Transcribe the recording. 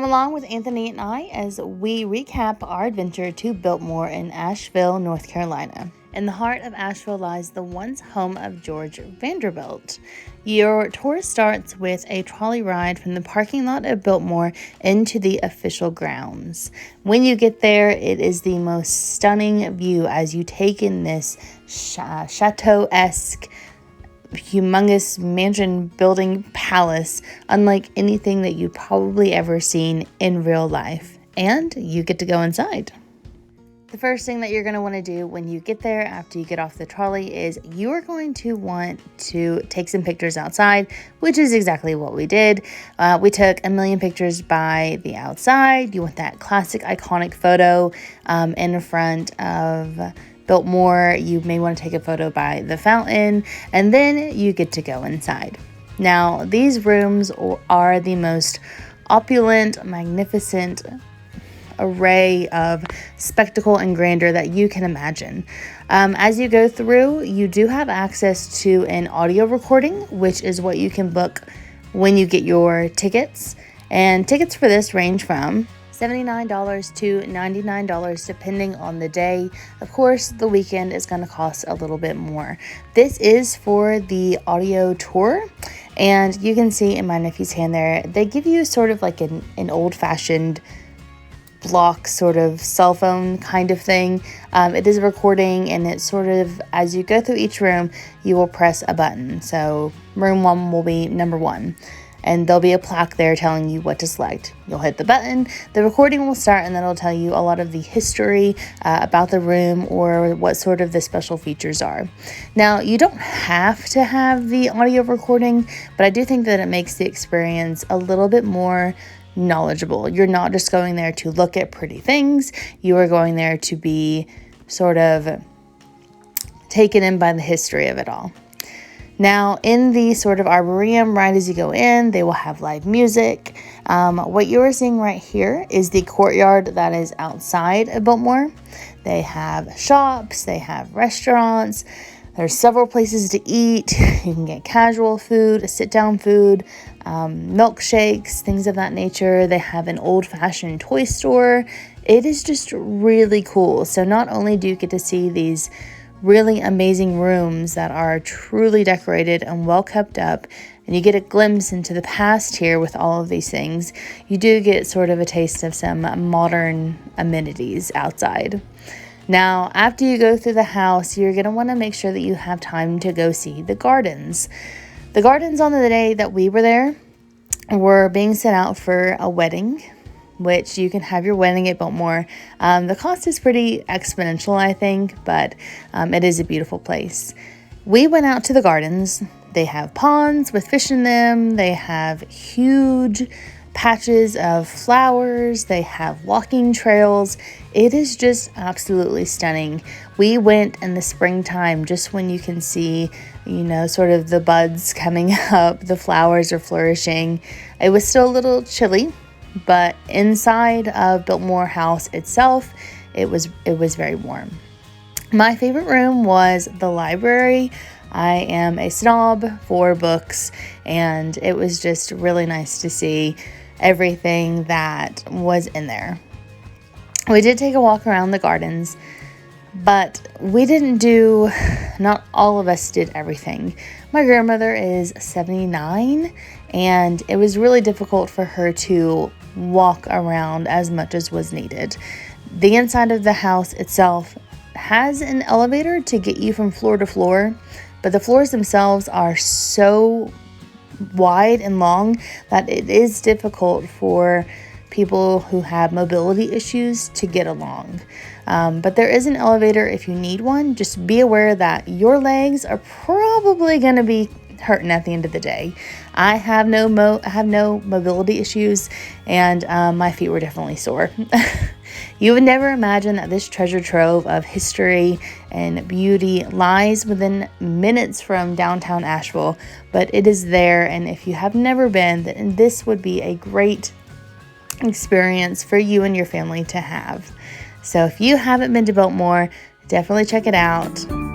along with Anthony and I as we recap our adventure to Biltmore in Asheville, North Carolina. In the heart of Asheville lies the once home of George Vanderbilt. Your tour starts with a trolley ride from the parking lot of Biltmore into the official grounds. When you get there, it is the most stunning view as you take in this chateau-esque humongous mansion building palace, unlike anything that you've probably ever seen in real life. And you get to go inside. The first thing that you're going to want to do when you get there after you get off the trolley is you are going to want to take some pictures outside, which is exactly what we did. We took a million pictures by the outside. You want that classic iconic photo in front of Biltmore. You may want to take a photo by the fountain, and then you get to go inside. Now, these rooms are the most opulent, magnificent array of spectacle and grandeur that you can imagine. As you go through, you do have access to an audio recording, which is what you can book when you get your tickets. And tickets for this range from $79 to $99 depending on the day. Of course, the weekend is going to cost a little bit more. This is for the audio tour, and you can see in my nephew's hand there, they give you sort of like an old-fashioned block sort of cell phone kind of thing. It is a recording, and it's sort of, as you go through each room, you will press a button. So room 1 will be number 1. And there'll be a plaque there telling you what to select. You'll hit the button, the recording will start, and then it'll tell you a lot of the history about the room or what sort of the special features are. Now, you don't have to have the audio recording, but I do think that it makes the experience a little bit more knowledgeable. You're not just going there to look at pretty things. You are going there to be sort of taken in by the history of it all. Now, in the sort of arboretum, right as you go in, they will have live music. What you are seeing right here is the courtyard that is outside of Biltmore. They have shops, they have restaurants. There's several places to eat. You can get casual food, sit-down food, milkshakes, things of that nature. They have an old-fashioned toy store. It is just really cool. So not only do you get to see these really amazing rooms that are truly decorated and well kept up, and you get a glimpse into the past here with all of these things, you do get sort of a taste of some modern amenities outside. Now, after you go through the house, you're going to want to make sure that you have time to go see the gardens. The gardens on the day that we were there were being set out for a wedding, which you can have your wedding at Biltmore. The cost is pretty exponential, I think, but it is a beautiful place. We went out to the gardens. They have ponds with fish in them. They have huge patches of flowers. They have walking trails. It is just absolutely stunning. We went in the springtime, just when you can see, sort of the buds coming up, the flowers are flourishing. It was still a little chilly, but inside of Biltmore House itself, it was very warm. My favorite room was the library. I am a snob for books, and it was just really nice to see everything that was in there. We did take a walk around the gardens, but not all of us did everything. My grandmother is 79, and it was really difficult for her to walk around as much as was needed. The inside of the house itself has an elevator to get you from floor to floor, but the floors themselves are so wide and long that it is difficult for people who have mobility issues to get along. But there is an elevator if you need one. Just be aware that your legs are probably going to be hurting at the end of the day. I have no mobility issues, and my feet were definitely sore. You would never imagine that this treasure trove of history and beauty lies within minutes from downtown Asheville, but it is there, and if you have never been, then this would be a great experience for you and your family to have. So if you haven't been to Biltmore, definitely check it out.